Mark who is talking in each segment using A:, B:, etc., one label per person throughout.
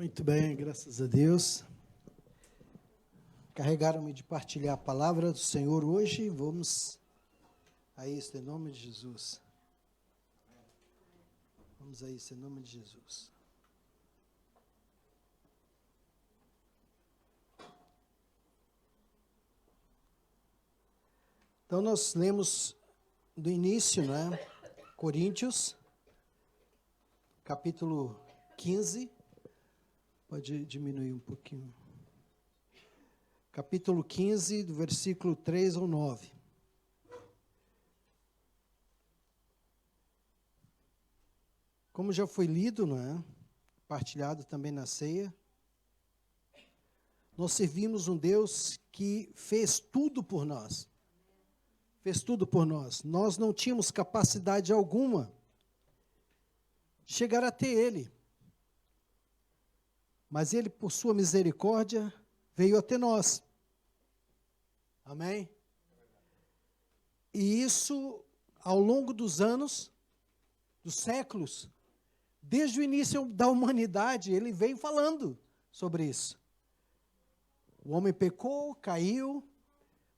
A: Muito bem, graças a Deus. Carregaram-me de partilhar a palavra do Senhor hoje. Vamos a isso, em nome de Jesus. Vamos a isso, em nome de Jesus. Então, nós lemos do início, né? Coríntios, capítulo 15. Pode diminuir um pouquinho. Capítulo 15, do versículo 3 ao 9. Como já foi lido, não é? Partilhado também na ceia, nós servimos um Deus que fez tudo por nós. Fez tudo por nós. Nós não tínhamos capacidade alguma de chegar até Ele. Mas Ele, por sua misericórdia, veio até nós. Amém? E isso, ao longo dos anos, dos séculos, desde o início da humanidade, Ele veio falando sobre isso. O homem pecou, caiu,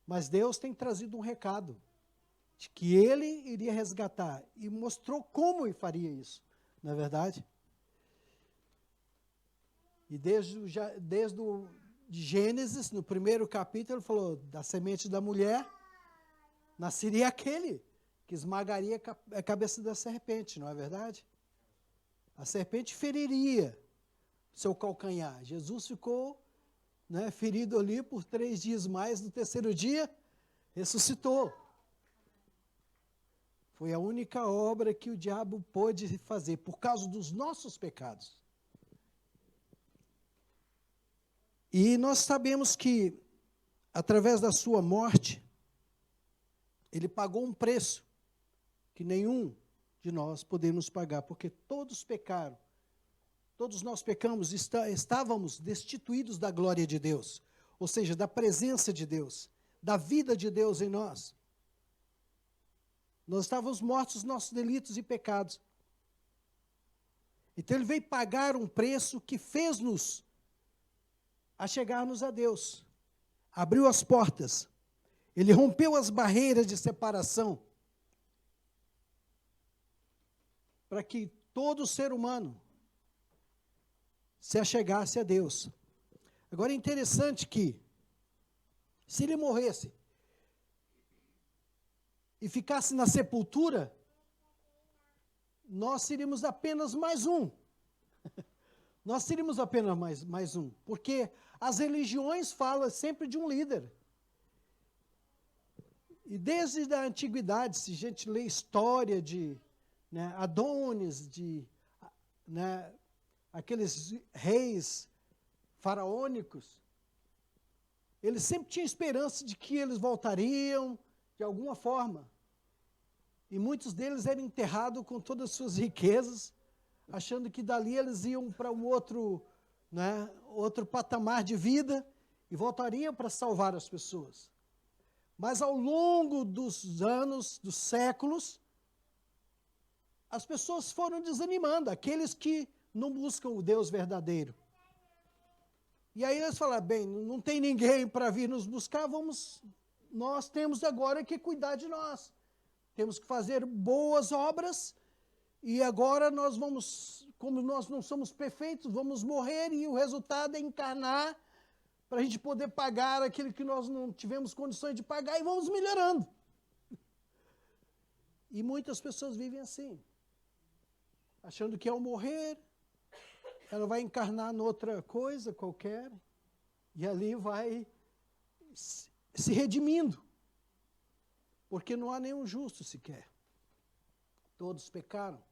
A: mas Deus tem trazido um recado de que Ele iria resgatar e mostrou como Ele faria isso, não é verdade? E desde o de Gênesis, no primeiro capítulo, ele falou, da semente da mulher, nasceria aquele que esmagaria a cabeça da serpente, não é verdade? A serpente feriria seu calcanhar. Jesus ficou, né, ferido ali por 3 dias mais, no terceiro dia, ressuscitou. Foi a única obra que o diabo pôde fazer, por causa dos nossos pecados. E nós sabemos que, através da sua morte, Ele pagou um preço que nenhum de nós podemos pagar, porque todos pecaram, todos nós pecamos, estávamos destituídos da glória de Deus, ou seja, da presença de Deus, da vida de Deus em nós. Nós estávamos mortos nos nossos delitos e pecados. Então Ele veio pagar um preço que fez-nos a chegarmos a Deus, abriu as portas, Ele rompeu as barreiras de separação, para que todo ser humano se achegasse a Deus. Agora é interessante que, se Ele morresse e ficasse na sepultura, nós seríamos apenas mais um. Nós seríamos apenas mais um, porque as religiões falam sempre de um líder. E desde a antiguidade, se a gente lê história de, né, Adonis, de, né, aqueles reis faraônicos, eles sempre tinham esperança de que eles voltariam de alguma forma. E muitos deles eram enterrados com todas as suas riquezas, achando que dali eles iam para um outro, né, outro patamar de vida e voltariam para salvar as pessoas. Mas ao longo dos anos, dos séculos, as pessoas foram desanimando, aqueles que não buscam o Deus verdadeiro. E aí eles falaram, bem, não tem ninguém para vir nos buscar, nós temos agora que cuidar de nós. Temos que fazer boas obras. E agora nós vamos, como nós não somos perfeitos, vamos morrer e o resultado é encarnar para a gente poder pagar aquilo que nós não tivemos condições de pagar e vamos melhorando. E muitas pessoas vivem assim, achando que ao morrer, ela vai encarnar noutra coisa qualquer e ali vai se redimindo, porque não há nenhum justo sequer. Todos pecaram.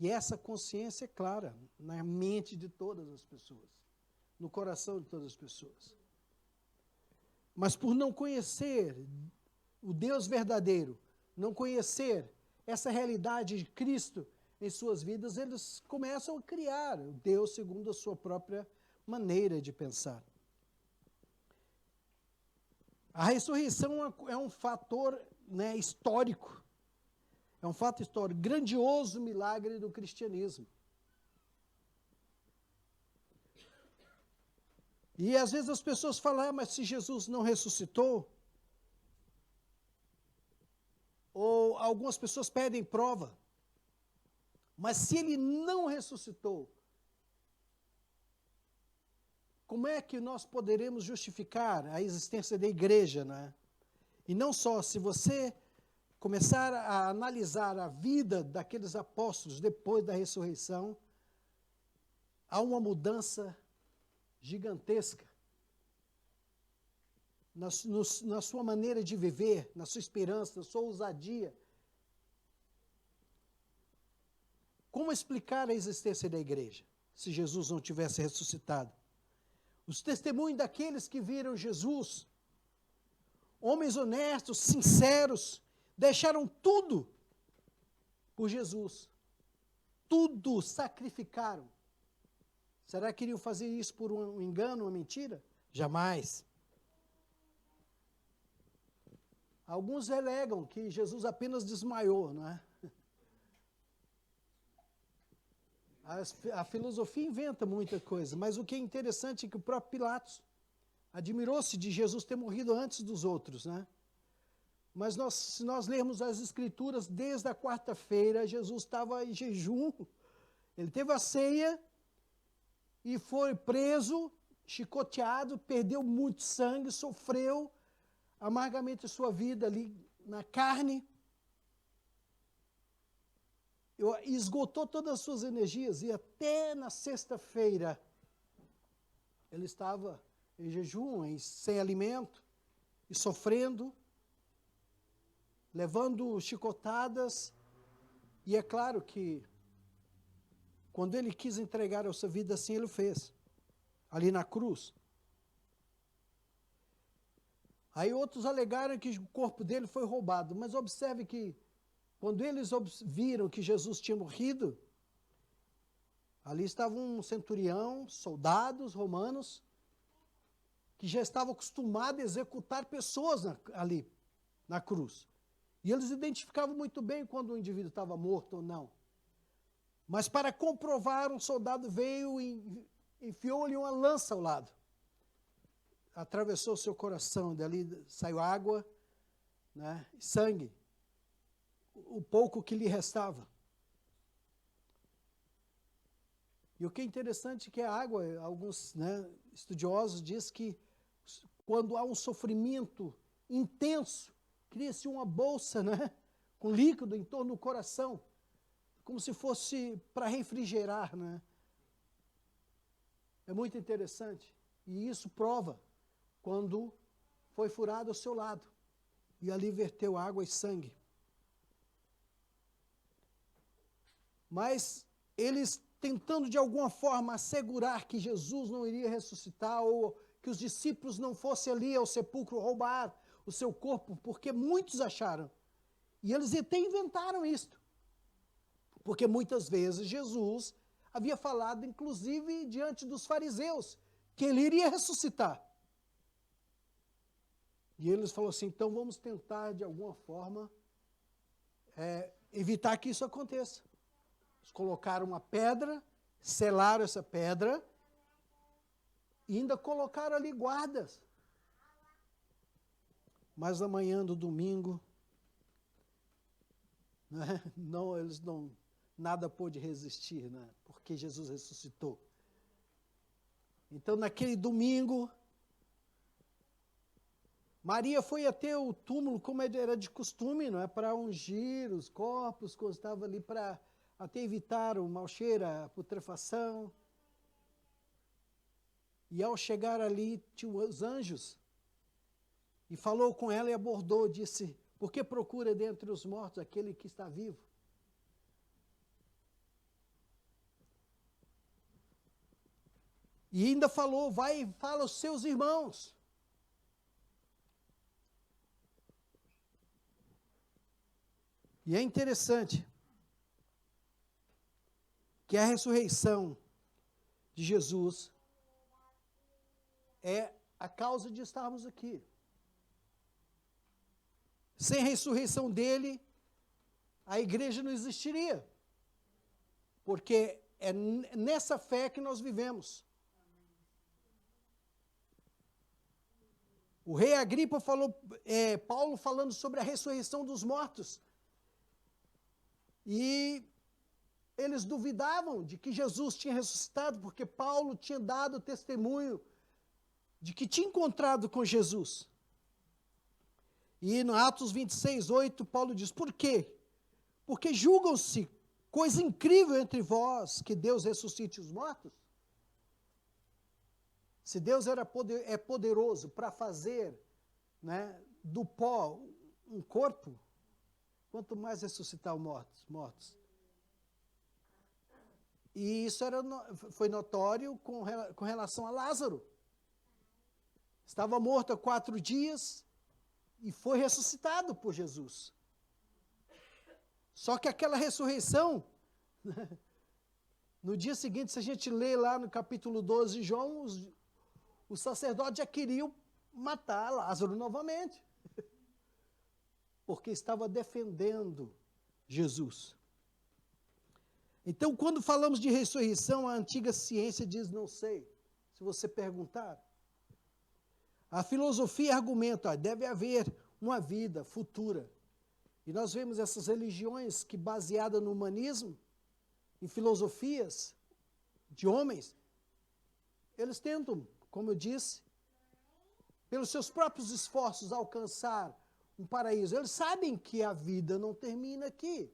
A: E essa consciência é clara na mente de todas as pessoas, no coração de todas as pessoas. Mas por não conhecer o Deus verdadeiro, não conhecer essa realidade de Cristo em suas vidas, eles começam a criar o Deus segundo a sua própria maneira de pensar. A ressurreição é um fator, né, histórico. É um fato histórico, grandioso milagre do cristianismo. E às vezes as pessoas falam, mas se Jesus não ressuscitou, ou algumas pessoas pedem prova, mas se ele não ressuscitou, como é que nós poderemos justificar a existência da igreja, né? E não só, se você começar a analisar a vida daqueles apóstolos depois da ressurreição, há uma mudança gigantesca na sua maneira de viver, na sua esperança, na sua ousadia. Como explicar a existência da igreja, se Jesus não tivesse ressuscitado? Os testemunhos daqueles que viram Jesus, homens honestos, sinceros, deixaram tudo por Jesus. Tudo sacrificaram. Será que iriam fazer isso por um engano, uma mentira? Jamais. Alguns relegam que Jesus apenas desmaiou, não é? A filosofia inventa muita coisa, mas o que é interessante é que o próprio Pilatos admirou-se de Jesus ter morrido antes dos outros, né? Mas se nós lermos as Escrituras, desde a quarta-feira, Jesus estava em jejum, ele teve a ceia e foi preso, chicoteado, perdeu muito sangue, sofreu amargamente a sua vida ali na carne, esgotou todas as suas energias, e até na sexta-feira ele estava em jejum, sem alimento, e sofrendo, levando chicotadas, e é claro que quando ele quis entregar a sua vida assim, ele fez, ali na cruz. Aí outros alegaram que o corpo dele foi roubado, mas observe que quando eles viram que Jesus tinha morrido, ali estava um centurião, soldados romanos, que já estavam acostumados a executar pessoas ali na cruz. E eles identificavam muito bem quando o indivíduo estava morto ou não. Mas para comprovar, um soldado veio e enfiou-lhe uma lança ao lado. Atravessou seu coração, dali saiu água, né, e sangue. O pouco que lhe restava. E o que é interessante é que a água, alguns, né, estudiosos dizem que quando há um sofrimento intenso, cria-se uma bolsa, né, com líquido em torno do coração, como se fosse para refrigerar, né? É muito interessante. E isso prova quando foi furado ao seu lado e ali verteu água e sangue. Mas eles tentando de alguma forma assegurar que Jesus não iria ressuscitar ou que os discípulos não fossem ali ao sepulcro roubar o seu corpo, porque muitos acharam. E eles até inventaram isto. Porque muitas vezes Jesus havia falado, inclusive diante dos fariseus, que ele iria ressuscitar. E eles falaram assim, então vamos tentar de alguma forma evitar que isso aconteça. Eles colocaram uma pedra, selaram essa pedra e ainda colocaram ali guardas. Mas na manhã do domingo, né, nada pôde resistir, né, porque Jesus ressuscitou. Então, naquele domingo, Maria foi até o túmulo, como era de costume, não é, para ungir os corpos, quando estava ali para até evitar o mau cheiro, a putrefação. E ao chegar ali, tinha os anjos, e falou com ela e abordou, disse, por que procura dentre os mortos aquele que está vivo? E ainda falou, vai e fala aos seus irmãos. E é interessante que a ressurreição de Jesus é a causa de estarmos aqui. Sem a ressurreição dele, a igreja não existiria. Porque é nessa fé que nós vivemos. O rei Agripa falou, Paulo falando sobre a ressurreição dos mortos. E eles duvidavam de que Jesus tinha ressuscitado, porque Paulo tinha dado testemunho de que tinha encontrado com Jesus. E no Atos 26, 8, Paulo diz, por quê? Porque julgam-se coisa incrível entre vós, que Deus ressuscite os mortos? Se Deus é poderoso para fazer, né, do pó um corpo, quanto mais ressuscitar os mortos. E isso foi notório com relação a Lázaro. Estava morto há 4 dias e foi ressuscitado por Jesus. Só que aquela ressurreição, no dia seguinte, se a gente lê lá no capítulo 12 de João, os sacerdotes já queriam matar Lázaro novamente, porque estava defendendo Jesus. Então, quando falamos de ressurreição, a antiga ciência diz não sei. Se você perguntar, a filosofia argumenta, deve haver uma vida futura. E nós vemos essas religiões que, baseadas no humanismo, em filosofias de homens, eles tentam, como eu disse, pelos seus próprios esforços, alcançar um paraíso. Eles sabem que a vida não termina aqui.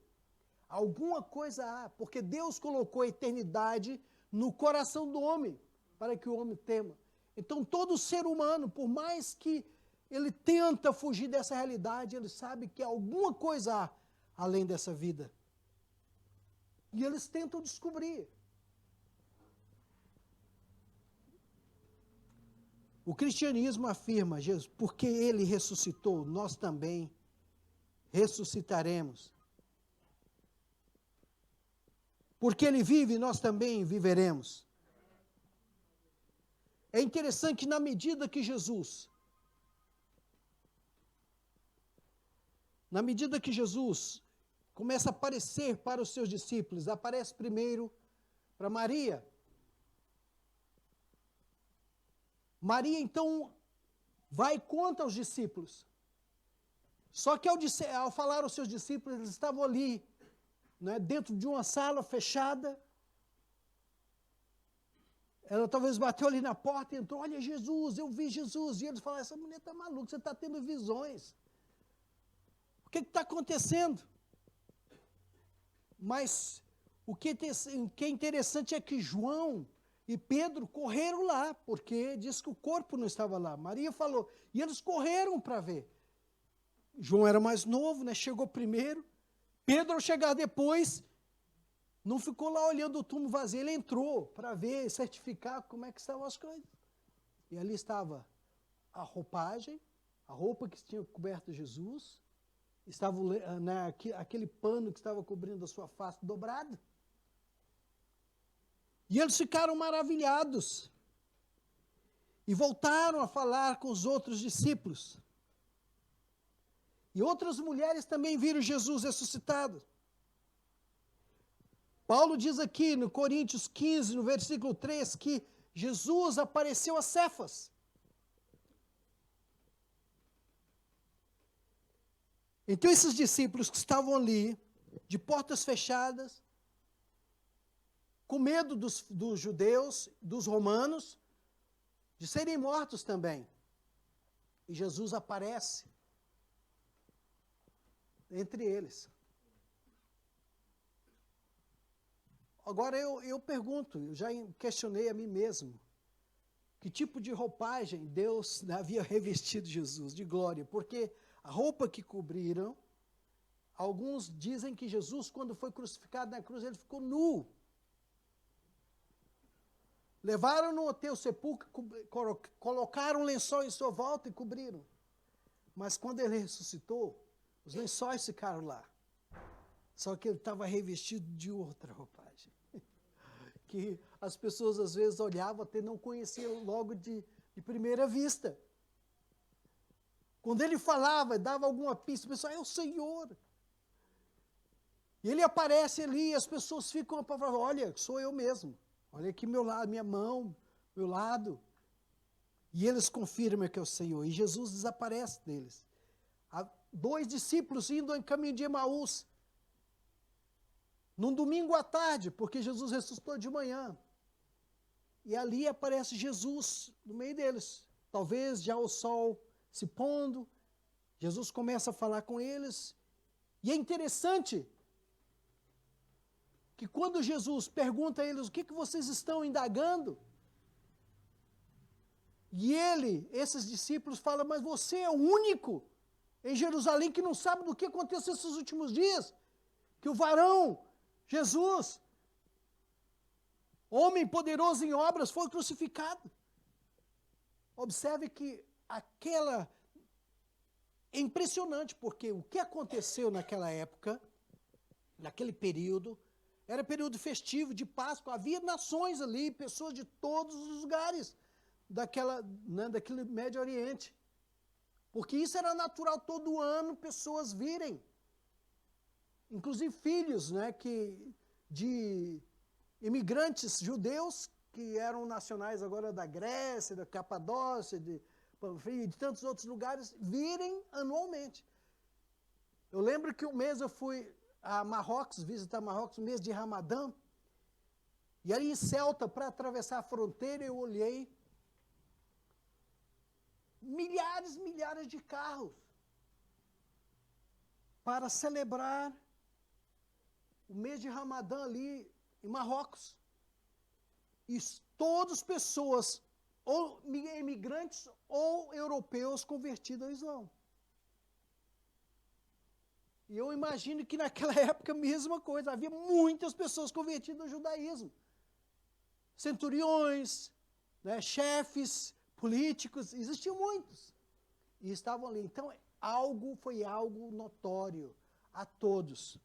A: Alguma coisa há, porque Deus colocou a eternidade no coração do homem, para que o homem tema. Então, todo ser humano, por mais que ele tenta fugir dessa realidade, ele sabe que alguma coisa há além dessa vida. E eles tentam descobrir. O cristianismo afirma, Jesus, porque ele ressuscitou, nós também ressuscitaremos. Porque ele vive, nós também viveremos. É interessante que na medida que Jesus começa a aparecer para os seus discípulos, aparece primeiro para Maria. Maria, então, vai e conta aos discípulos. Só que ao falar aos seus discípulos, eles estavam ali, né, dentro de uma sala fechada. Ela talvez bateu ali na porta e entrou, olha Jesus, eu vi Jesus. E eles falaram, essa mulher está maluca, você está tendo visões. O que está acontecendo? Mas o que é interessante é que João e Pedro correram lá, porque diz que o corpo não estava lá. Maria falou, e eles correram para ver. João era mais novo, né, chegou primeiro. Pedro, ao chegar depois, não ficou lá olhando o túmulo vazio, ele entrou para ver, certificar como é que estavam as coisas. E ali estava a roupagem, a roupa que tinha coberto Jesus, estava aquele pano que estava cobrindo a sua face dobrado. E eles ficaram maravilhados. E voltaram a falar com os outros discípulos. E outras mulheres também viram Jesus ressuscitado. Paulo diz aqui no Coríntios 15, no versículo 3, que Jesus apareceu a Cefas. Então esses discípulos que estavam ali, de portas fechadas, com medo dos judeus, dos romanos, de serem mortos também. E Jesus aparece entre eles. Agora eu pergunto, eu já questionei a mim mesmo, que tipo de roupagem Deus havia revestido Jesus de glória? Porque a roupa que cobriram, alguns dizem que Jesus, quando foi crucificado na cruz, ele ficou nu. Levaram-no até o sepulcro, colocaram um lençol em sua volta e cobriram. Mas quando ele ressuscitou, os lençóis ficaram lá. Só que ele estava revestido de outra roupagem. Que as pessoas às vezes olhavam até não conheciam logo de primeira vista. Quando ele falava, dava alguma pista, o pessoal, é o Senhor. E ele aparece ali e as pessoas ficam apavoradas, olha, sou eu mesmo. Olha aqui meu lado, minha mão, meu lado. E eles confirmam que é o Senhor. E Jesus desaparece deles. Há 2 discípulos indo em caminho de Emaús. Num domingo à tarde, porque Jesus ressuscitou de manhã. E ali aparece Jesus no meio deles. Talvez já o sol se pondo. Jesus começa a falar com eles. E é interessante que quando Jesus pergunta a eles o que vocês estão indagando, e esses discípulos falam, mas você é o único em Jerusalém que não sabe do que aconteceu esses últimos dias, que o varão, Jesus, homem poderoso em obras, foi crucificado. Observe que é impressionante, porque o que aconteceu naquela época, naquele período, era período festivo de Páscoa, havia nações ali, pessoas de todos os lugares daquele Médio Oriente. Porque isso era natural todo ano, pessoas virem. Inclusive filhos, de imigrantes judeus, que eram nacionais agora da Grécia, da Capadócia, de Panfilha, de tantos outros lugares, virem anualmente. Eu lembro que um mês eu fui a Marrocos, visitar Marrocos, no mês de Ramadã, e ali em Celta, para atravessar a fronteira, eu olhei milhares de carros para celebrar o mês de Ramadã ali em Marrocos. E todas pessoas, ou imigrantes ou europeus convertidos ao Islã. E eu imagino que naquela época a mesma coisa, havia muitas pessoas convertidas ao judaísmo. Centuriões, chefes, políticos, existiam muitos. E estavam ali. Então, foi algo notório a todos.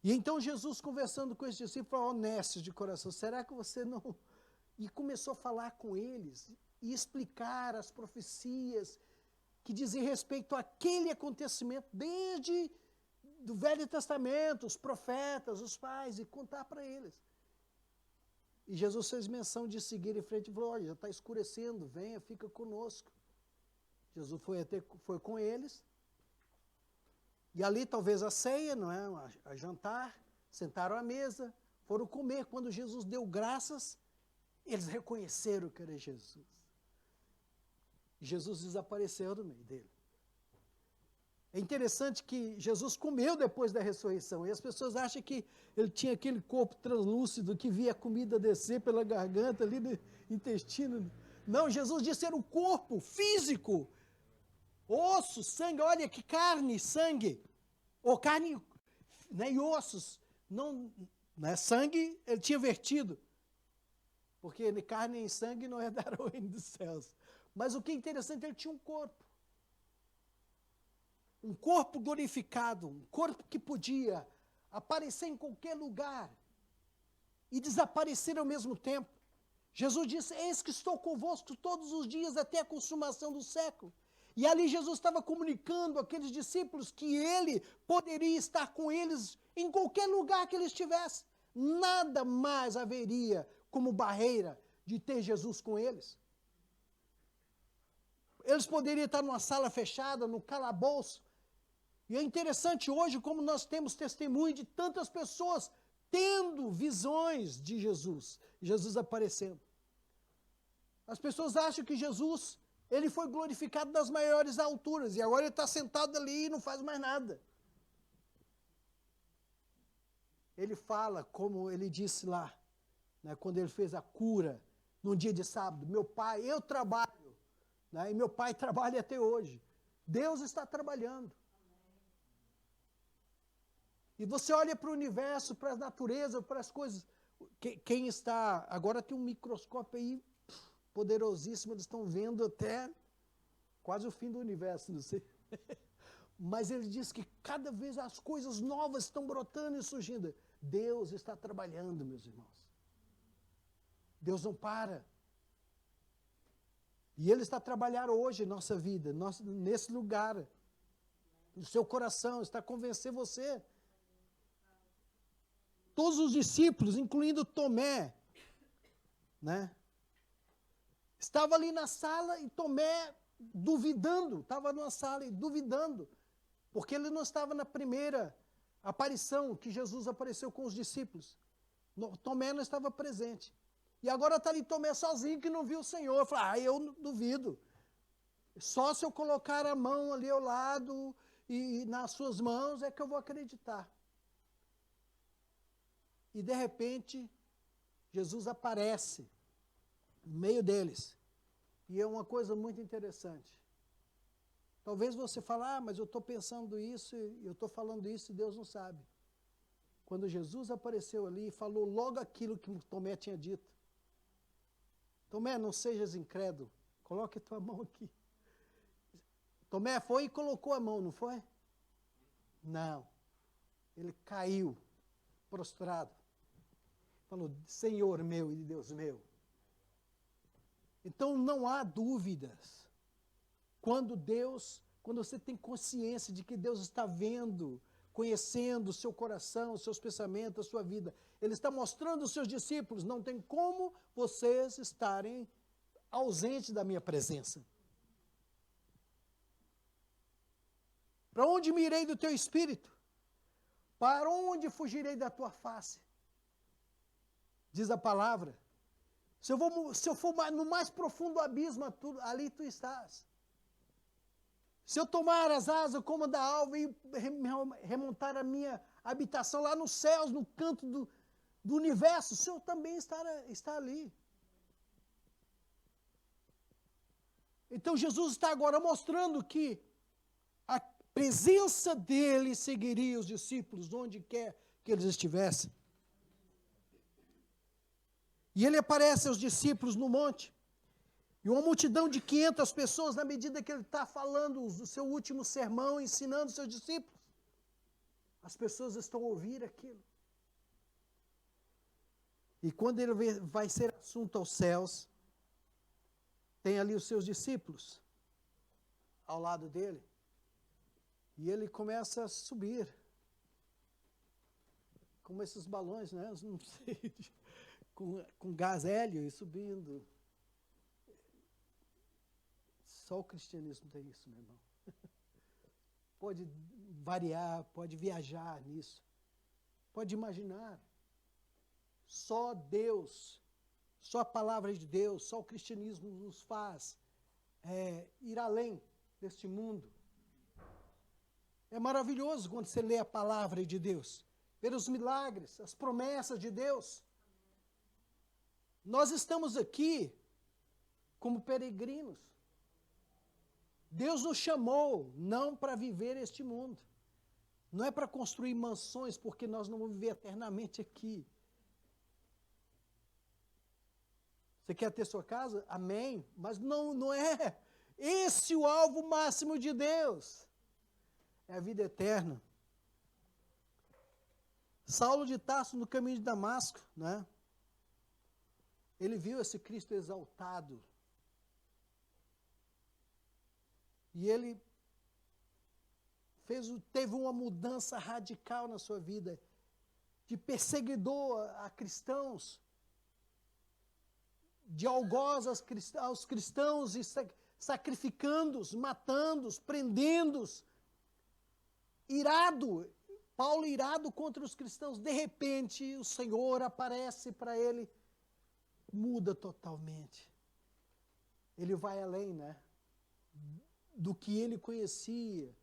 A: E então Jesus, conversando com esses discípulos, honestos de coração, será que você não... E começou a falar com eles, e explicar as profecias que dizem respeito àquele acontecimento, desde do Velho Testamento, os profetas, os pais, e contar para eles. E Jesus fez menção de seguir em frente e falou, olha, já está escurecendo, venha, fica conosco. Jesus foi com eles, e ali talvez a ceia, a jantar, sentaram à mesa, foram comer. Quando Jesus deu graças, eles reconheceram que era Jesus. Jesus desapareceu do meio dele. É interessante que Jesus comeu depois da ressurreição, e as pessoas acham que ele tinha aquele corpo translúcido que via a comida descer pela garganta, ali no intestino. Não, Jesus disse era o corpo físico, osso, sangue, olha que carne, sangue, ou carne e ossos, não, sangue ele tinha vertido, porque carne e sangue não herdaram o reino dos céus. Mas o que é interessante, ele tinha um corpo glorificado, um corpo que podia aparecer em qualquer lugar e desaparecer ao mesmo tempo. Jesus disse, eis que estou convosco todos os dias até a consumação do século. E ali Jesus estava comunicando àqueles discípulos que ele poderia estar com eles em qualquer lugar que ele estivesse. Nada mais haveria como barreira de ter Jesus com eles. Eles poderiam estar numa sala fechada, no calabouço. E é interessante hoje como nós temos testemunho de tantas pessoas tendo visões de Jesus. Jesus aparecendo. As pessoas acham que Jesus, ele foi glorificado das maiores alturas. E agora ele está sentado ali e não faz mais nada. Ele fala, como ele disse lá, quando ele fez a cura, num dia de sábado. Meu pai, eu trabalho. E meu pai trabalha até hoje. Deus está trabalhando. E você olha para o universo, para a natureza, para as coisas. Quem está... Agora tem um microscópio aí poderosíssimo, eles estão vendo até quase o fim do universo, não sei. Mas ele diz que cada vez as coisas novas estão brotando e surgindo. Deus está trabalhando, meus irmãos. Deus não para. E Ele está a trabalhar hoje em nossa vida, nesse lugar, no seu coração, está a convencer você. Todos os discípulos, incluindo Tomé, Estava ali na sala e Tomé duvidando, estava numa sala e duvidando, porque ele não estava na primeira aparição que Jesus apareceu com os discípulos. Tomé não estava presente. E agora está ali Tomé sozinho que não viu o Senhor. Fala, eu duvido. Só se eu colocar a mão ali ao lado e nas suas mãos é que eu vou acreditar. E de repente, Jesus aparece no meio deles. E é uma coisa muito interessante. Talvez você fale, mas eu estou pensando isso, eu estou falando isso e Deus não sabe. Quando Jesus apareceu ali e falou logo aquilo que Tomé tinha dito. Tomé, não sejas incrédulo, coloque a tua mão aqui. Tomé foi e colocou a mão, não foi? Não. Ele caiu, prostrado. Falou, Senhor meu e Deus meu. Então não há dúvidas. Quando você tem consciência de que Deus está vendo, conhecendo o seu coração, os seus pensamentos, a sua vida, Ele está mostrando aos seus discípulos, não tem como vocês estarem ausentes da minha presença. Para onde me irei do teu espírito? Para onde fugirei da tua face? Diz a palavra. Se eu for no mais profundo abismo, ali tu estás. Se eu tomar as asas como da alva e remontar a minha habitação lá nos céus, no canto do universo, o Senhor também está ali. Então Jesus está agora mostrando que a presença dele seguiria os discípulos onde quer que eles estivessem. E ele aparece aos discípulos no monte. E uma multidão de 500 pessoas, na medida que ele está falando o seu último sermão, ensinando os seus discípulos. As pessoas estão a ouvir aquilo. E quando ele vai ser assunto aos céus, tem ali os seus discípulos ao lado dele. E ele começa a subir. Como esses balões, né? Eu não sei, com gás hélio e subindo. Só o cristianismo tem isso, meu irmão. Pode variar, pode viajar nisso. Pode imaginar. Só Deus, só a palavra de Deus, só o cristianismo nos faz ir além deste mundo. É maravilhoso quando você lê a palavra de Deus, ver os milagres, as promessas de Deus. Nós estamos aqui como peregrinos. Deus nos chamou não para viver este mundo. Não é para construir mansões, porque nós não vamos viver eternamente aqui. Você quer ter sua casa? Amém. Mas não é esse o alvo máximo de Deus. É a vida eterna. Saulo de Tarso, no caminho de Damasco, né? Ele viu esse Cristo exaltado. E ele teve uma mudança radical na sua vida, de perseguidor a cristãos, de algoz aos cristãos, e sacrificando-os, matando-os, prendendo-os, irado, Paulo irado contra os cristãos. De repente, o Senhor aparece para ele, muda totalmente. Ele vai além, né? Do que ele conhecia.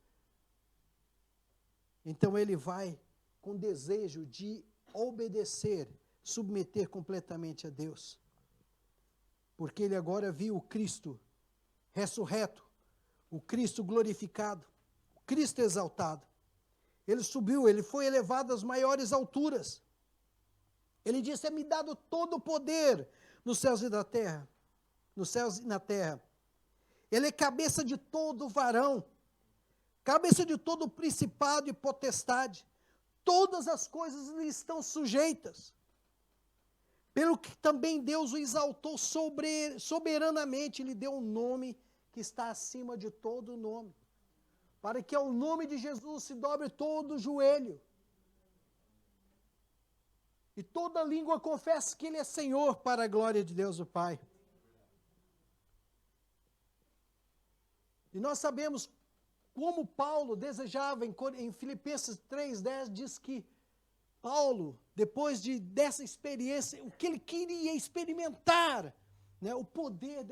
A: Então ele vai com desejo de obedecer, submeter completamente a Deus. Porque ele agora viu o Cristo ressurreto, o Cristo glorificado, o Cristo exaltado. Ele subiu, ele foi elevado às maiores alturas. Ele disse, é-me dado todo o poder nos céus e na terra. Nos céus e na terra. Ele é cabeça de todo varão, cabeça de todo principado e potestade. Todas as coisas lhe estão sujeitas. Pelo que também Deus o exaltou soberanamente, lhe deu um nome que está acima de todo nome. Para que ao nome de Jesus se dobre todo o joelho. E toda língua confesse que Ele é Senhor, para a glória de Deus o Pai. E nós sabemos como Paulo desejava, em Filipenses 3,10, diz que Paulo, depois dessa experiência, o que ele queria experimentar, né, o poder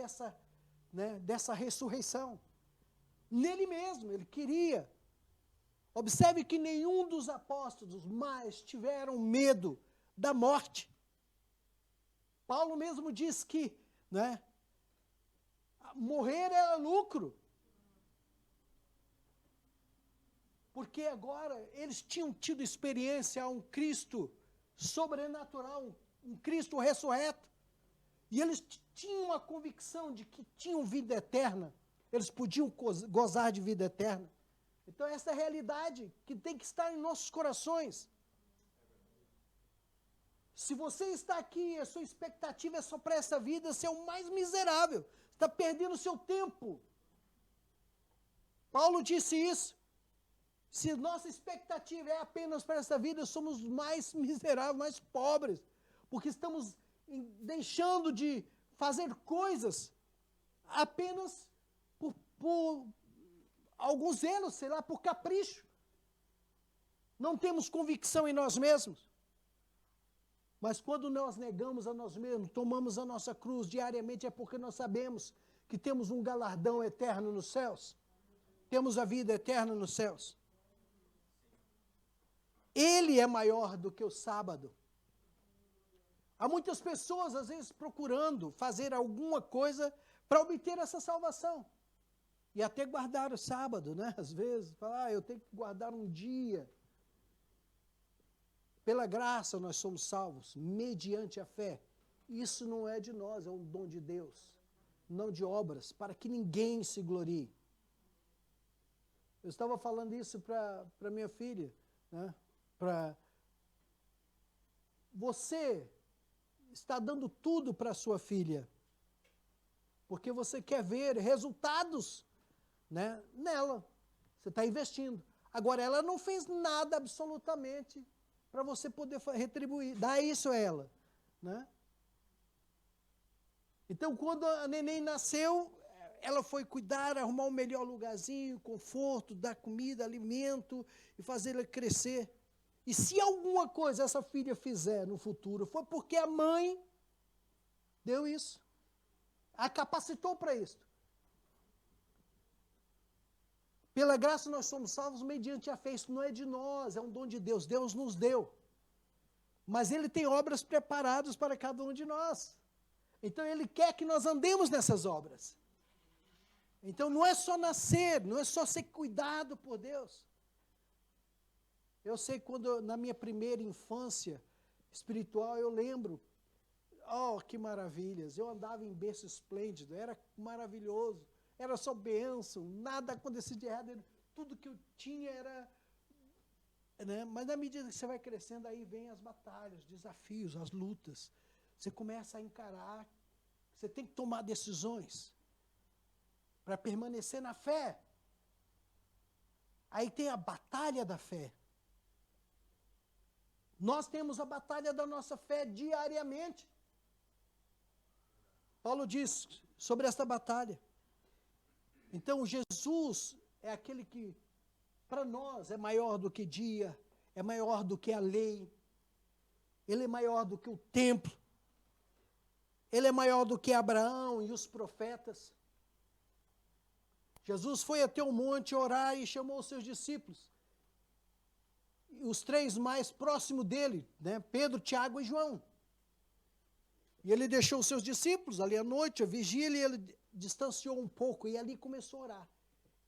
A: dessa ressurreição. Nele mesmo, ele queria. Observe que nenhum dos apóstolos mais tiveram medo da morte. Paulo mesmo diz que, né, morrer era lucro. Porque agora eles tinham tido experiência a um Cristo sobrenatural, um Cristo ressurreto. E eles tinham a convicção de que tinham vida eterna. Eles podiam gozar de vida eterna. Então essa é a realidade que tem que estar em nossos corações. Se você está aqui e a sua expectativa é só para essa vida, você é o mais miserável. Você está perdendo o seu tempo. Paulo disse isso. Se nossa expectativa é apenas para essa vida, somos mais miseráveis, mais pobres. Porque estamos deixando de fazer coisas apenas por alguns anos, sei lá, por capricho. Não temos convicção em nós mesmos. Mas quando nós negamos a nós mesmos, tomamos a nossa cruz diariamente, é porque nós sabemos que temos um galardão eterno nos céus. Temos a vida eterna nos céus. Ele é maior do que o sábado. Há muitas pessoas, às vezes, procurando fazer alguma coisa para obter essa salvação. E até guardar o sábado, né? Às vezes, falar, eu tenho que guardar um dia. Pela graça nós somos salvos, mediante a fé. Isso não é de nós, é um dom de Deus. Não de obras, para que ninguém se glorie. Eu estava falando isso para minha filha, né? Você está dando tudo para sua filha, porque você quer ver resultados, né, nela. Você está investindo. Agora, ela não fez nada absolutamente para você poder retribuir. Dá isso a ela, né? Então, quando a neném nasceu, ela foi cuidar, arrumar um melhor lugarzinho, conforto, dar comida, alimento e fazer ela crescer. E se alguma coisa essa filha fizer no futuro, foi porque a mãe deu isso. A capacitou para isso. Pela graça nós somos salvos mediante a fé. Isso não é de nós, é um dom de Deus. Deus nos deu. Mas Ele tem obras preparadas para cada um de nós. Então Ele quer que nós andemos nessas obras. Então não é só nascer, não é só ser cuidado por Deus. Eu sei quando, na minha primeira infância espiritual, eu lembro, oh, que maravilhas, eu andava em berço esplêndido, era maravilhoso, era só bênção, nada acontecia de errado, tudo que eu tinha era, né? Mas na medida que você vai crescendo, aí vem as batalhas, os desafios, as lutas, você começa a encarar, você tem que tomar decisões para permanecer na fé. Aí tem a batalha da fé. Nós temos a batalha da nossa fé diariamente. Paulo diz sobre esta batalha. Então, Jesus é aquele que, para nós, é maior do que dia, é maior do que a lei, ele é maior do que o templo, ele é maior do que Abraão e os profetas. Jesus foi até o monte orar e chamou os seus discípulos. Os três mais próximos dele, né? Pedro, Tiago e João. E ele deixou os seus discípulos ali à noite, a vigília, e ele distanciou um pouco, e ali começou a orar.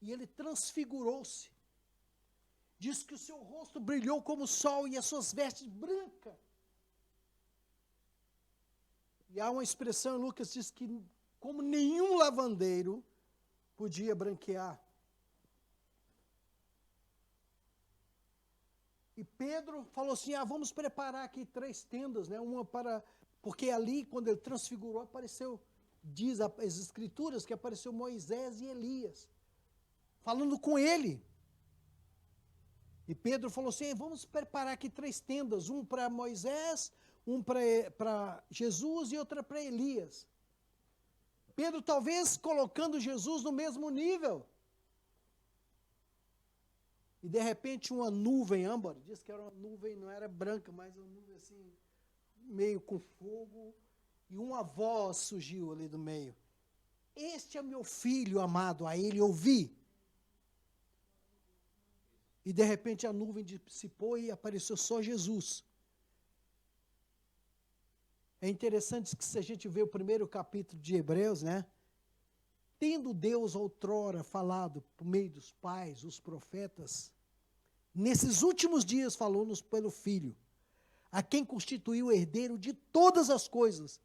A: E ele transfigurou-se. Diz que o seu rosto brilhou como o sol e as suas vestes brancas. E há uma expressão, Lucas diz que como nenhum lavandeiro podia branquear. E Pedro falou assim, vamos preparar aqui 3 tendas, né? Uma para... Porque ali, quando ele transfigurou, apareceu, diz as escrituras, que apareceu Moisés e Elias, falando com ele. E Pedro falou assim, vamos preparar aqui 3 tendas, um para Moisés, um para Jesus e outra para Elias. Pedro talvez colocando Jesus no mesmo nível, e de repente uma nuvem âmbar, diz que era uma nuvem, não era branca, mas uma nuvem assim, meio com fogo, e uma voz surgiu ali do meio. Este é meu filho amado, a ele ouvi. E de repente a nuvem dissipou e apareceu só Jesus. É interessante que se a gente vê o primeiro capítulo de Hebreus, né? Tendo Deus outrora falado por meio dos pais, os profetas, nesses últimos dias falou-nos pelo Filho, a quem constituiu o herdeiro de todas as coisas,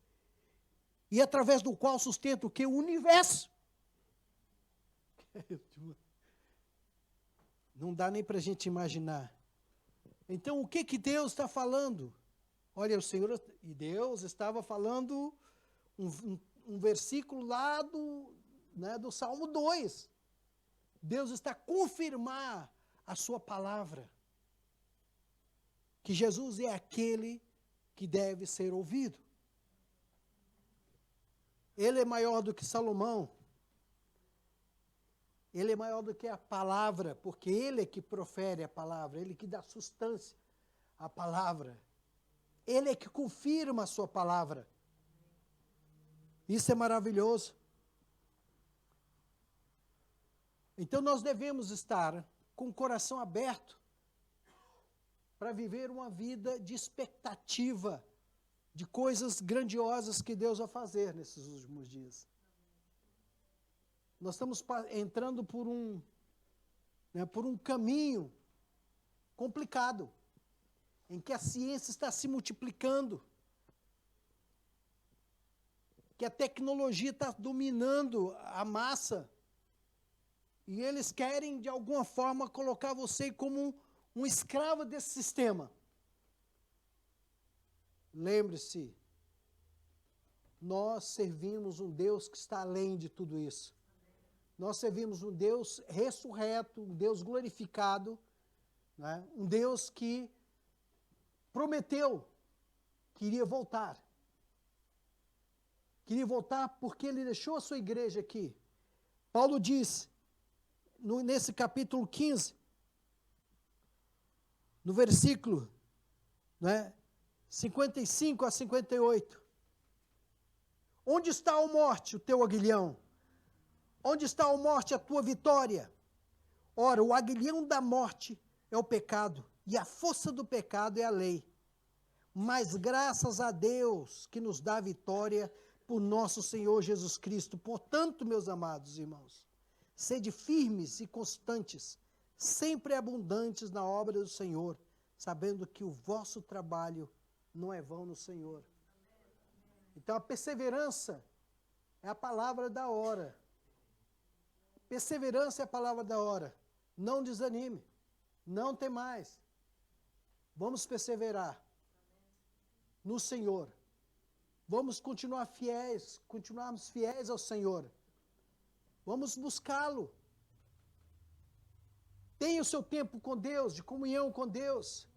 A: e através do qual sustenta o que? O universo. Não dá nem para a gente imaginar. Então, o que Deus está falando? Olha, o Senhor, e Deus estava falando um versículo lá do Salmo 2. Deus está a confirmar a sua palavra. Que Jesus é aquele que deve ser ouvido. Ele é maior do que Salomão. Ele é maior do que a palavra, porque ele é que profere a palavra, ele que dá substância à palavra. Ele é que confirma a sua palavra. Isso é maravilhoso. Então nós devemos estar com o coração aberto para viver uma vida de expectativa de coisas grandiosas que Deus vai fazer nesses últimos dias. Nós estamos entrando por um caminho complicado, em que a ciência está se multiplicando, que a tecnologia está dominando a massa, e eles querem, de alguma forma, colocar você como um escravo desse sistema. Lembre-se, nós servimos um Deus que está além de tudo isso. Nós servimos um Deus ressurreto, um Deus glorificado, né? Um Deus que prometeu que iria voltar. Queria voltar porque ele deixou a sua igreja aqui. Paulo diz, nesse capítulo 15, no versículo 55 a 58. Onde está, ó morte, o teu aguilhão? Onde está, ó morte, a tua vitória? Ora, o aguilhão da morte é o pecado, e a força do pecado é a lei. Mas graças a Deus que nos dá vitória por nosso Senhor Jesus Cristo. Portanto, meus amados irmãos, sede firmes e constantes, sempre abundantes na obra do Senhor, sabendo que o vosso trabalho não é vão no Senhor. Então, a perseverança é a palavra da hora. Perseverança é a palavra da hora. Não desanime. Não tem mais. Vamos perseverar no Senhor. Vamos continuarmos fiéis ao Senhor. Vamos buscá-lo. Tenha o seu tempo com Deus, de comunhão com Deus.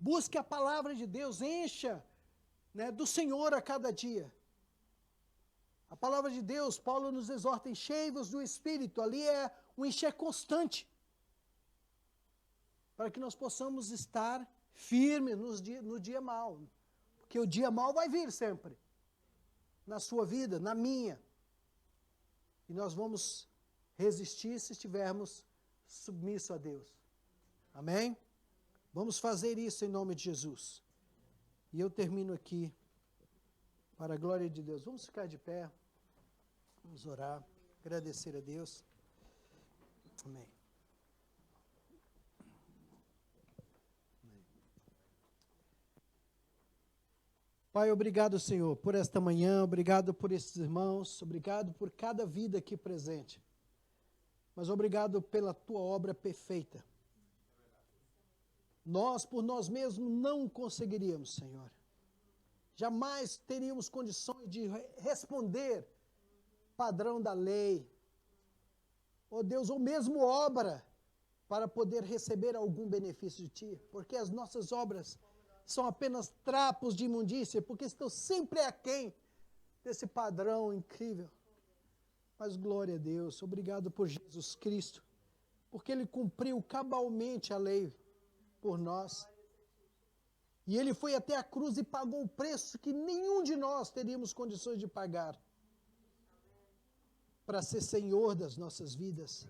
A: Busque a palavra de Deus, encha do Senhor a cada dia. A palavra de Deus, Paulo nos exorta, enchei-vos do Espírito, ali é um encher constante, para que nós possamos estar firmes no dia mau, porque o dia mau vai vir sempre, na sua vida, na minha, e nós vamos resistir se estivermos submissos a Deus. Amém? Vamos fazer isso em nome de Jesus. E eu termino aqui, para a glória de Deus. Vamos ficar de pé, vamos orar, agradecer a Deus. Amém. Pai, obrigado, Senhor, por esta manhã, obrigado por esses irmãos, obrigado por cada vida aqui presente. Mas obrigado pela tua obra perfeita. Nós, por nós mesmos, não conseguiríamos, Senhor. Jamais teríamos condições de responder padrão da lei. Oh Deus, ou mesmo obra, para poder receber algum benefício de Ti. Porque as nossas obras são apenas trapos de imundícia, porque estão sempre aquém desse padrão incrível. Mas glória a Deus, obrigado por Jesus Cristo, porque Ele cumpriu cabalmente a lei por nós. E Ele foi até a cruz e pagou o preço que nenhum de nós teríamos condições de pagar, para ser Senhor das nossas vidas,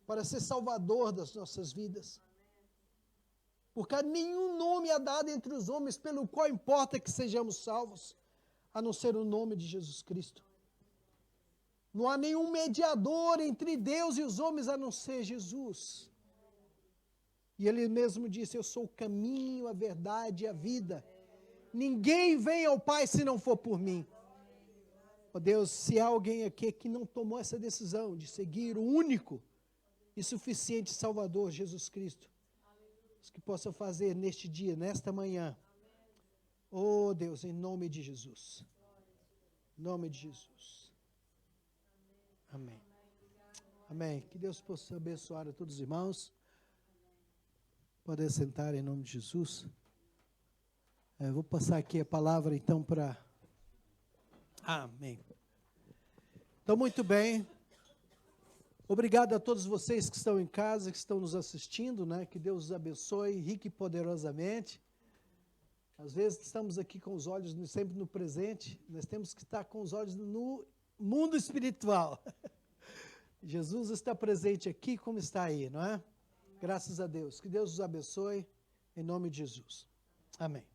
A: para ser Salvador das nossas vidas. Porque nenhum nome é dado entre os homens pelo qual importa que sejamos salvos, a não ser o nome de Jesus Cristo. Não há nenhum mediador entre Deus e os homens a não ser Jesus. E Ele mesmo disse: eu sou o caminho, a verdade e a vida. Ninguém vem ao Pai se não for por mim. Ó Deus, se há alguém aqui que não tomou essa decisão de seguir o único e suficiente Salvador, Jesus Cristo, que possa fazer neste dia, nesta manhã. Oh Deus, em nome de Jesus. Em nome de Jesus. Amém. Amém. Que Deus possa abençoar a todos os irmãos. Podem sentar em nome de Jesus. Vou passar aqui a palavra então para... Amém. Então, muito bem. Obrigado a todos vocês que estão em casa, que estão nos assistindo, né? Que Deus os abençoe rica e poderosamente. Às vezes estamos aqui com os olhos sempre no presente, nós temos que estar com os olhos no mundo espiritual. Jesus está presente aqui como está aí, não é? Graças a Deus. Que Deus os abençoe, em nome de Jesus. Amém.